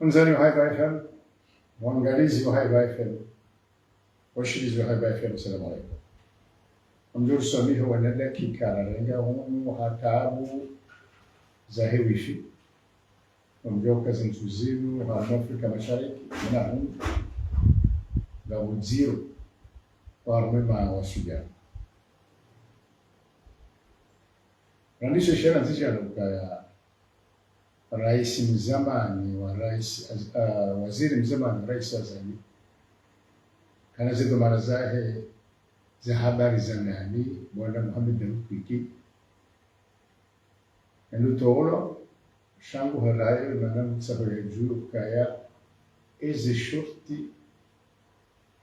Mzani wa Haiba FM, mwangalizi wa Haiba FM, washirizi wa Haiba FM, assalamu alaikum. Mjuru samiho wa dakika renga humu hatabu za hewifi. Mjuru kazi mtuzimu wa Afrika Mashariki na humu la udziru wa rumema wa Sudan. Randisho shena zisha ya rais mzamani wa waziri mzamani wa rais Azali kana zido mara zahe za habari za nani bwana Mohamed Dawiki ndo tolo shangu halaye na msababu juu kaya eze shorti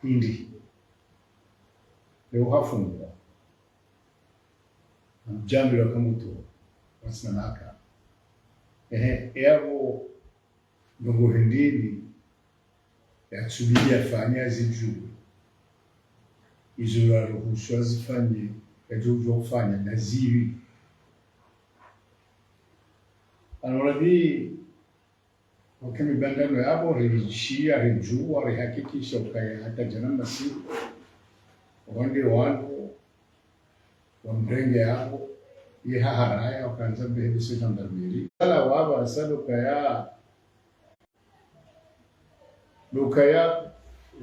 hindi leo hafungwa jambo la kamuto wasinamaka yabo ndogo hendini ya tsubiria fanya zijuu izo ruhushwa zifanye yajojo kufanya na ziwi anorabi wakati bandano yabo rijishia rijua rihakikisha ukaya hata janamba si wande wangu wamrenge yabo yeha haraya wakaanza mbele sita ndamiri ala waba asalo kaya lukaya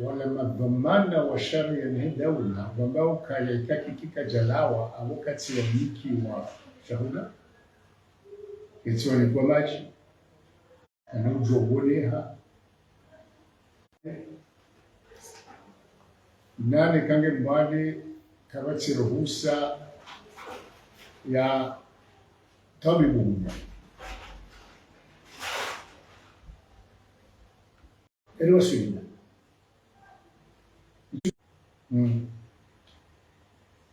wala madhamana wa sharia ni dawla ambao kaya ikakikika jalawa au kati ya miki wa shahula kitu ni kwa maji anajoboleha nani kange mbali kabati ruhusa ya tabibu mmoja elewa swali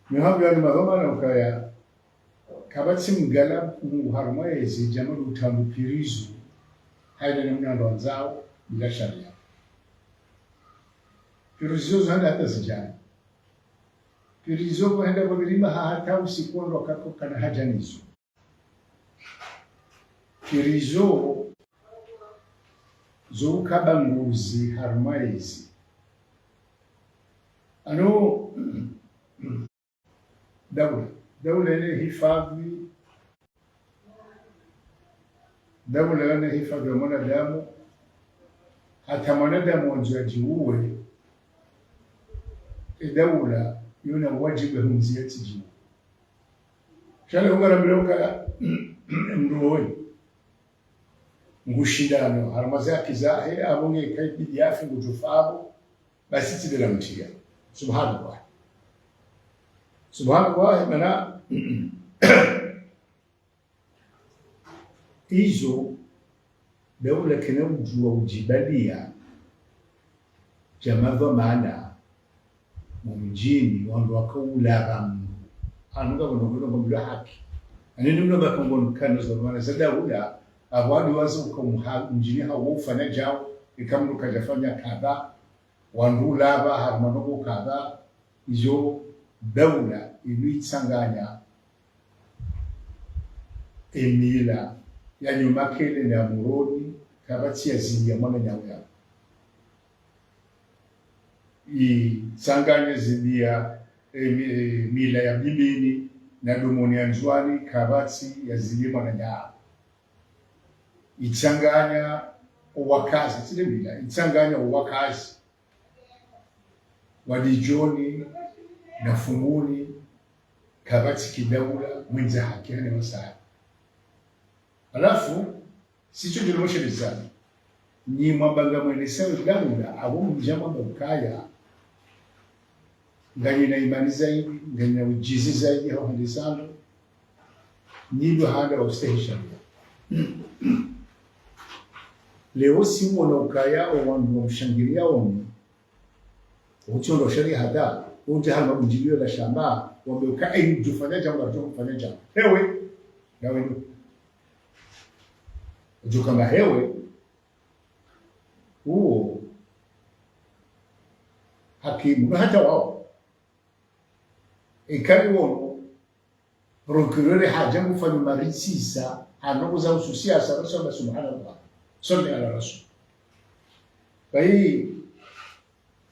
Mihabu ya madhoma na ukaya kabati mgala muharmwezi jamaa utambupirizu haina namna ndo zao bila sharia pirizo zanda hata zijani pirizo kwa henda kwa milima hata usikuondo kako kana hajanizo pirizo zo kabanguzi harmwezi ano dawla ile hifadhi dawla ile hifadhi mwanadamu hata mwanadamu anjiuwe dawla yuna wajibu humziyati jibu shale ungara biloka mruoni ngushindano haramazaki zahe abonge kaibidi yafi ngutufabu basi tibela mtiya subhanallah subhanallah mana hizo dawla kana ujua ujibalia jamaa maana mumjini wandu wakaula anuga bonobono mbula haki anene mno bakongo kano zo maana dawla abwadi wazo kwa mjini hawo ufanya jao ikamru kajafanya kadha wandu laba harmanogo kadha izo dawla ilitsanganya emila ya nyuma kele na muroni kabati ya zindi ya mwana nyawe ya tsanganya zindi ya mila ya bimini na domoni ya njwani kabati ya zindi mwana nyawe itsanganya uwakazi zile mila itsanganya uwakazi wadijoni na fumuni kabati kidawula mwenza haki hane wasaya alafu sicho jiromoshe bizani ni mwambanga mwenesewe dawula awo mjama mbukaya ngani na imani zaidi ngani na ujizi zaidi hao handisano nido handa wa ustahisha leo si mwana ukaya o wandu wa mshangiria oni uchondo sharia hada unte hal mabujilio la shamba wameuka ai jufanya jambo la kufanya jambo hewe dawe ndo kama hewe huo hakimu hata wao ikali wono procureur haja mfano marisisa anakuza ususia sana subhanallah salli ala rasul Kwa hii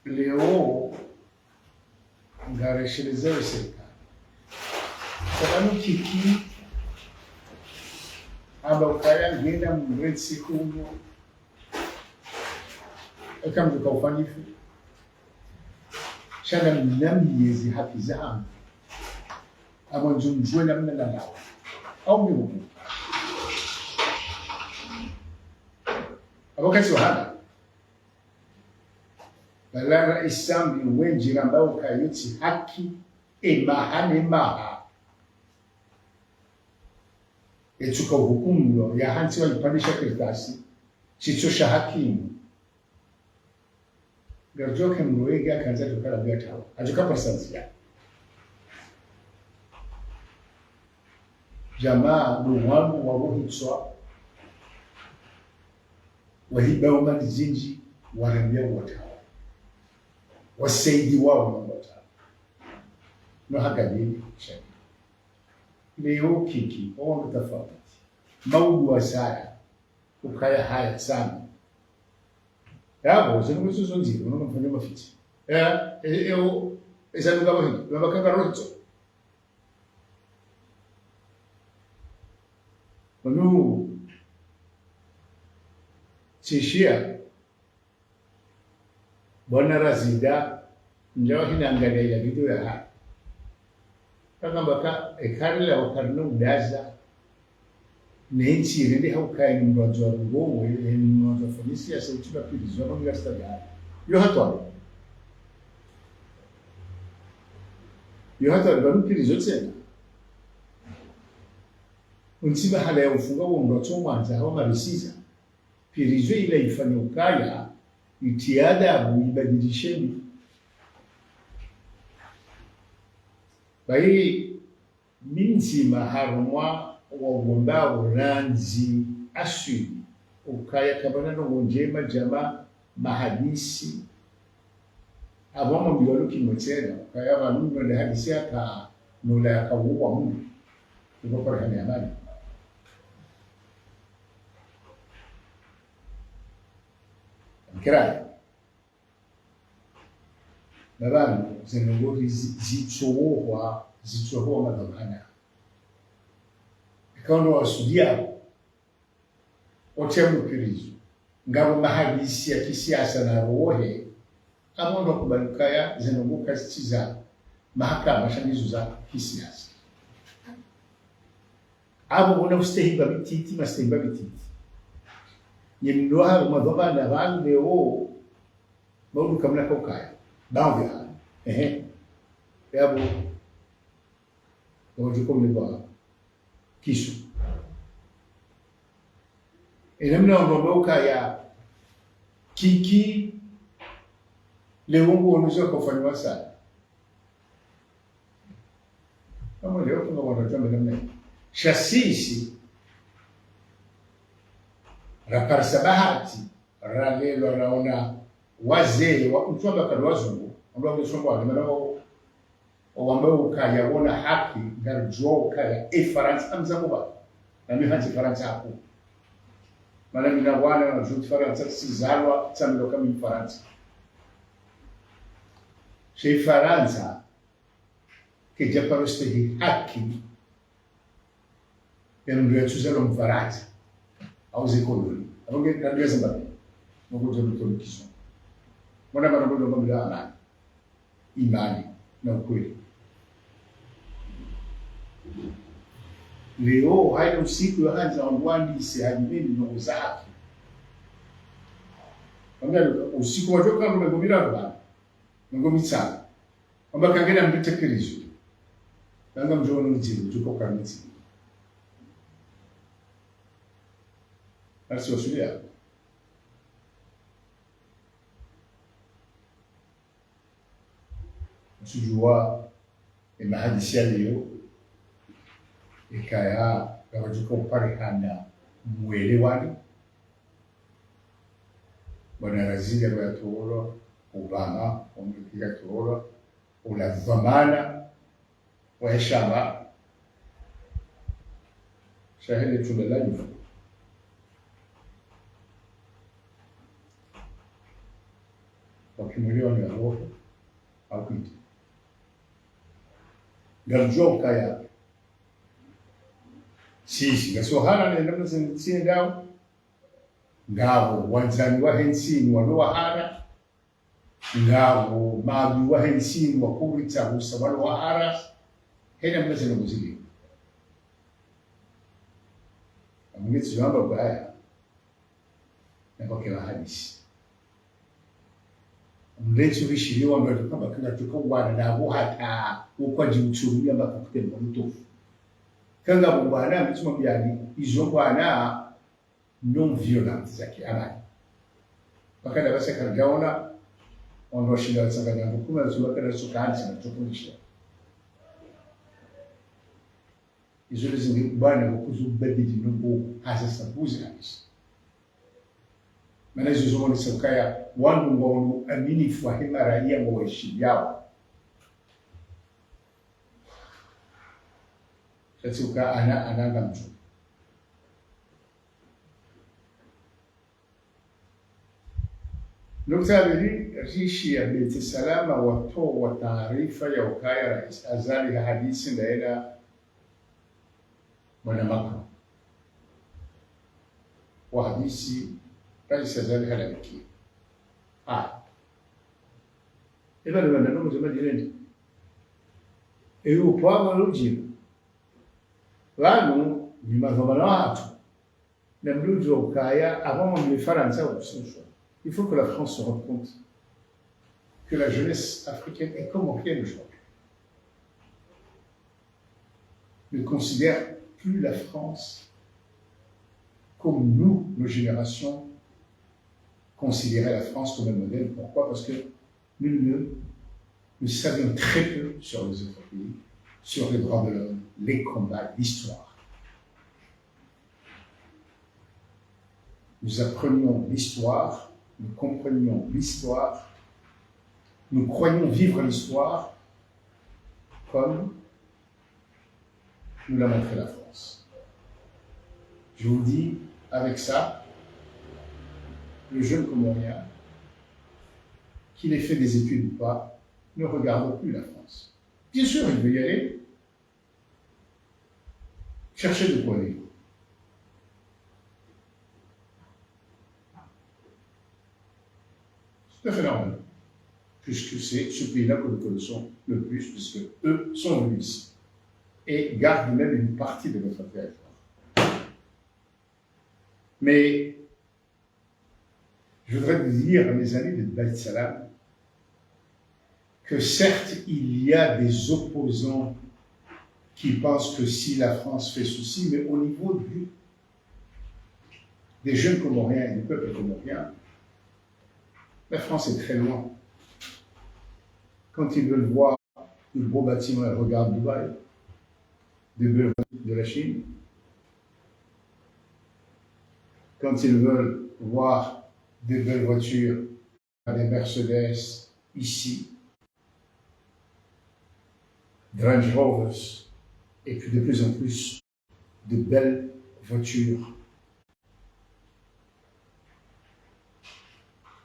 leo ngaresherezewe serikali sababu kiki aba ukaya ngenda mwezi kuno akamduka ufanyifu shana mnamiyezi haki zangu ama njumjwe namna nalawa au miugu abokati wahana balara isambi wenjira ambao kayuti haki emahane maha etuka hukumu ya hansi walipandisha karatasi chichosha hakimu garjoke mroege akaanza tukala biata hawa ajuka persansia jamaa duwangu waruhitswa wahiba umani zinji warambia watawa wasaidi wao na watawa no hagadini shaki leo kiki owa tofauti maudu wa saya ukaya haya sana yabo zinu zuzo nziro no mfanya mafiti ezanuka bahi babakanga rotso Manu Chishia Bwana Razida ndio hinaangalia ya video ya hapa kama baka ekarla wakarno daza nenchi rende haukai mrojo ngo we mrojo fonisia se uchiba pilizo no ngasta ya yo hatwa banu pilizo tsena unsiba hala ya ufunga mrojo mwanza hawa marisiza pilizo ile ifanye ukaya itiada buibadilisheni bai minzi maharumwa wagomba uranzi aswi ukaya kabana no njema jama mahadisi abamo bioloki motena ukaya bantu no hadisi aka no la kawo mungu ngo kwa hali amani kira babanu zenongori zitsohoa madhamana ikaona wasudia otemu pirizo ngabo mahadisi ya kisiasa na rohe amondo kubalukaya zenongoka zichiza mahakama shanizo za kisiasa abo bona ustehiba bititi mastehiba bititi yemndoa madhamana bande o baudu kamla kokaya baadhi yabo wajikomle ba kisu enamna ondoka ya kiki leo unaweza kufanywa sana kama leo kuna watu namna shasisi raparsa bahati ralelo naona wazee wa mchomba kalwazungu ambao wamesomwa walimanao ambao ukayabona haki garjo kaya France amzamuba na mihanzi France hapo maana mina wana na juti France sizalwa tsamilo kama France chez France kija paroste haki ndio tuzalo mfarati au zikoloni abonge ndio Zimbabwe ngoja mtolikisho mwana manabodo mbona amani imani na ukweli leo hayo usiku ya hanza wangwani sihajibini ndugu zake kwamba usiku wajoka ngomira baba ngomitsana kwamba kangena mbitekerizo nanga mjono mjini tuko kaniti basi wasulia sujua mahadisi leo ikaya gabajuka uparihana muelewani bwana Razida ya Toro Obama omkiga Toro ula dhamana wa heshima shahidi tumelani wakimwelewa ni wa roho au kuita ngamjua ukaya sisi gasohana nenda mzinzi ndao ngabo wanzani wa hensini walowahara ngabo mabi wa hensini wakuritsa gusa walowahara hena mnazina muzili amwitsi yamba baya nakokela hadisi mlenzi wishiliwa ndo kama kana tukawana nabo hata ukwaji uchurumia bakakute mutofu kanga bwana mtuma byali izo bwana non violente zaki amani bakada basaka gaona onoshinda tsanganya ngukuma zubakana sukani sana tukunisha izo lezingi bwana ukuzubadidi nombo hasa sabuzi kabisa maana izo zomoni sakaya wandu ngono amini fuahima raia mwashi yao Sasuka ananga mtu nukta mbili rishi ya Beti Salama watoa taarifa ya ukaya Rais Azali ya hadithi ndaenda Bwana Macron wa hadithi Rais Azali halaki eba ndo ndo mzima direct kwa lojina Lano, ni mazomano na mluzi wa ukaya avant les Français au choix. Il faut que la France se rende compte que la jeunesse africaine est comme aucune aujourd'hui. Ne considère plus la France comme nous, nos générations, considéraient la France comme un modèle. Pourquoi? Parce que nous savions très peu sur les autres pays, sur les droits de l'homme, les combats, l'histoire. Nous apprenions l'histoire, nous comprenions l'histoire, nous croyions vivre l'histoire comme nous l'a montré la France. Je vous dis, avec ça, le jeune Comorien, qu'il ait fait des études ou pas, ne regarde plus la France. Bien sûr, il veut y aller. Chercher de quoi vivre. C'est tout à fait normal. Puisque c'est ce pays-là que nous connaissons le plus, puisque eux sont venus ici. Et gardent même une partie de notre territoire. Mais, je voudrais vous dire, mes amis de Beit Salam, que certes, il y a des opposants qui pensent que si la France fait ceci, mais au niveau des jeunes Comoriens et du peuple comorien, la France est très loin. Quand ils veulent voir de beaux bâtiments, ils regardent Dubaï, des belles voitures de la Chine. Quand ils veulent voir des belles voitures, des Mercedes ici, des Range Rovers, et puis de plus en plus de belles voitures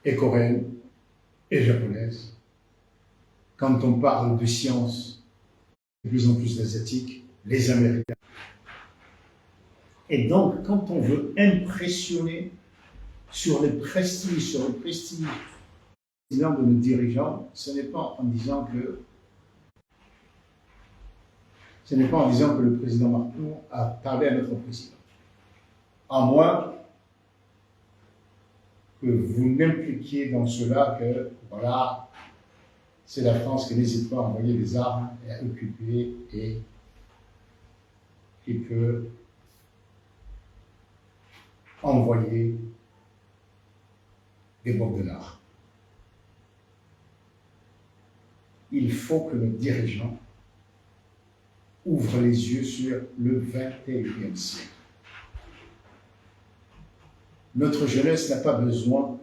et coréennes et japonaises. Quand on parle de science, de plus en plus d'asiatiques, les Américains. Et donc, quand on veut impressionner sur le prestige de nos dirigeants, ce n'est pas en disant que le président Macron a parlé à notre président. À moins que vous n'impliquiez dans cela que, voilà, c'est la France qui n'hésite pas à envoyer des armes et à occuper et qui peut envoyer des bombes de nard. Il faut que nos dirigeants ouvrent les yeux sur le XXIe siècle. Notre jeunesse n'a pas besoin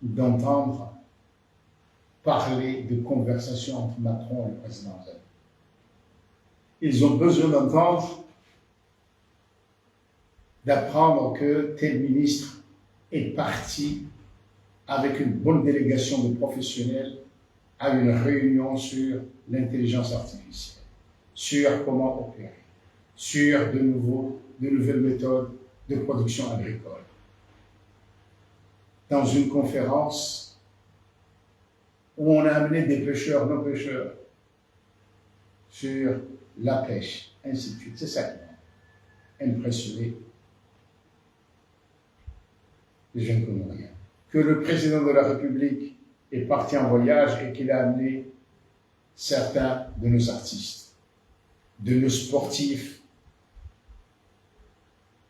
d'entendre parler de conversations entre Macron et le président Azali. Ils ont besoin d'apprendre que tel ministre est parti avec une bonne délégation de professionnels, à une réunion sur l'intelligence artificielle, sur comment opérer, sur de nouvelles méthodes de production agricole. Dans une conférence où on a amené des pêcheurs, non pêcheurs, sur la pêche, ainsi de suite. C'est ça qui m'a impressionné les jeunes Comoriens. Que le président de la République est parti en voyage et qu'il a amené certains de nos artistes, de nos sportifs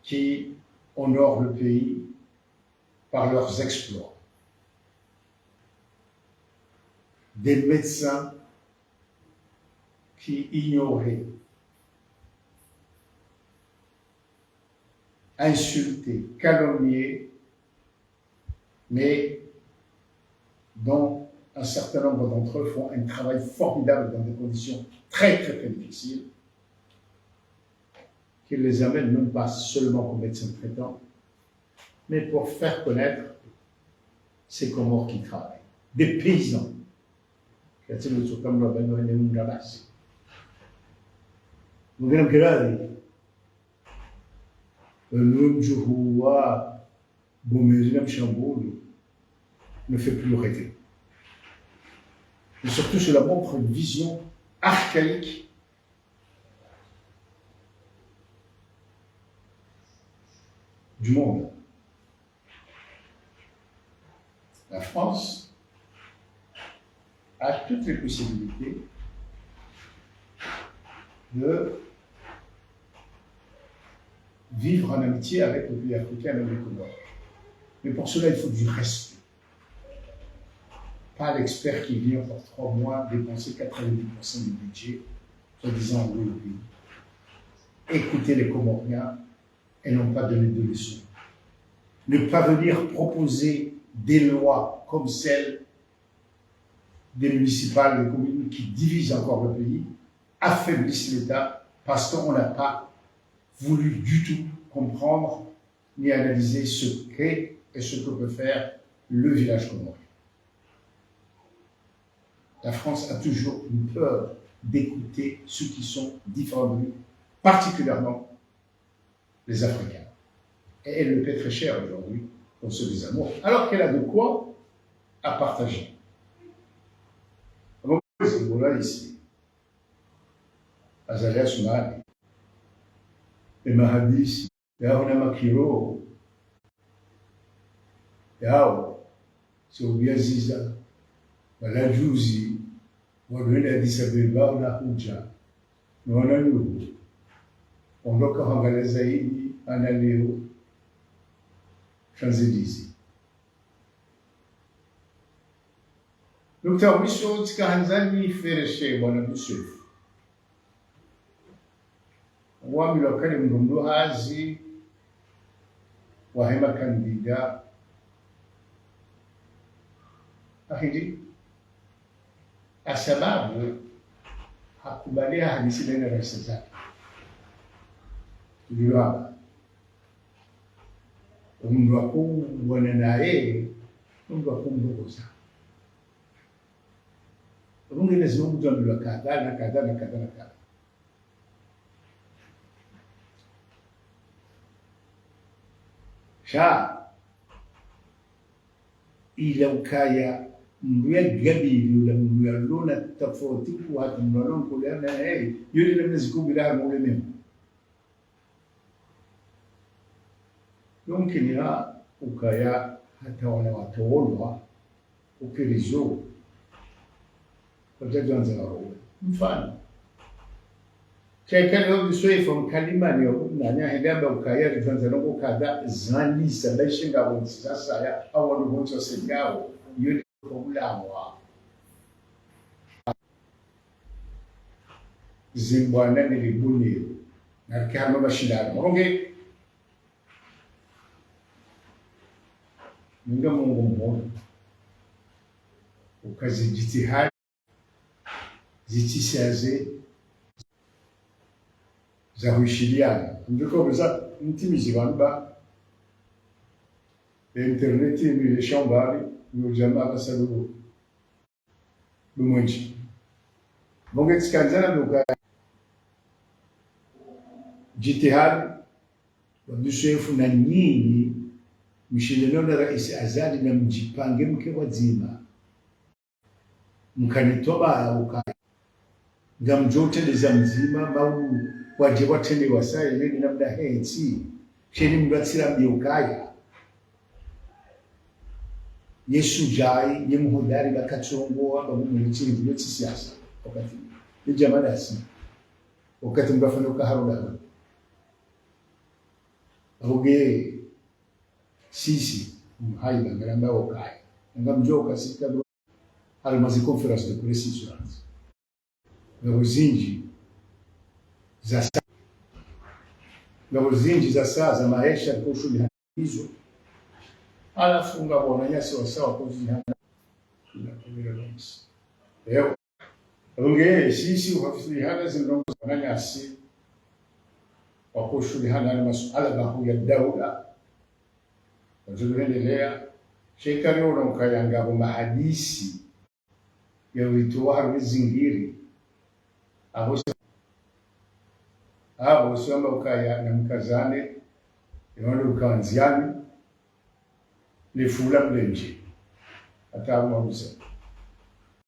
qui honorent le pays par leurs exploits. Des médecins qui ignoraient, insultaient, calomniaient, mais dont un certain nombre d'entre eux font un travail formidable dans des conditions très difficiles, qui les amènent même pas seulement comme médecins traitants, mais pour faire connaître ces Comores qui travaillent. Des paysans. Ne fait plus arrêter. Et surtout, cela montre une vision archaïque du monde. La France a toutes les possibilités de vivre en amitié avec le pays africain, avec les Comores. Mais pour cela, il faut du respect. Pas l'expert qui vient pour 3 mois dépenser 90% du budget, soi-disant louer le pays. Écouter les Comoriens et non pas donner de leçons. Ne pas venir proposer des lois comme celles des municipales, des communes qui divisent encore le pays, affaiblissent l'État parce qu'on n'a pas voulu du tout comprendre ni analyser ce qu'est et ce que peut faire le village comorien. La France a toujours une peur d'écouter ceux qui sont différents de nous, particulièrement les Africains. Et elle le paie très cher aujourd'hui pour ce désamour, alors qu'elle a de quoi à partager. Ici, Azalia Soumari, et Mahadis, Yao Namakiro, Yao, Soubiaziza, Walajuzi, Wadwele Addis Abeba, Unakuja, Nwananu, Ondoka Hangale Zaidi, Analeo, Champs-Élysées. Dr. Mission Tikahanzani Fereshe, Bwana Yusuf. Wami lokale mgundu hazi, wahema kandida. Akili, asababu, hakubalia hadisi lena rasa zake. Tuliwaba. Mundu waku wana nae, mundu waku mdogoza. Mungu lazima mtu ambiwa kadha na kadha na kadha na kadha. Sha ila ukaya mbuya gabi yula mbuya lona tofauti kwa hata mnono kulana yule labda zikubila mule memo. Mungkin ya ukaya hata wanawatolwa ukirizo kutajanza roho mfano kekele obiswe from kalimani okunanya hedaba ukaya rijanza no kada zani sabashinga bonsi sasa ya awonu bonso sengawo yule kobulamwa zimbwana nilibuni na kama bashindano ronge Mungu mmoja ukazijitihadi zitisaze za huishiliana ndiko beza ntimizi banba internet ni shambari jamaa basalu lumwenji bonge tsikanzana luka jitihadi wadusefu na nyinyi mshindano na Rais Azali na mjipange mke wazima mkanitoba ukaya ngamjoteleza mzima mau waje watende wasaye leni namda hensi sheni mbatsira biokaya Yesu jai ni muhodari bakachongoa bamumu n'ikindi byo cy'isiasa wakati n'ijyamadasi wakati mbafana ukaharuda abuge sisi mhaida ngalamba wakaya ngamjoka sikado alimazi conference de presse insurance na uzinji za saa za maisha kwa shughuli hizo alafunga bona nyasi wasawa kuzihana tunatumia lonsi leo runge sisi uhafisi hana zinongo na nyasi wakushughuli hana na masuala bahu ya daula wajuendelea shekari unakayanga mahadisi ya wituwaru zingiri abo soma ukaya na mkazane yondo ukaanziani ni fula mlenji atamu mausa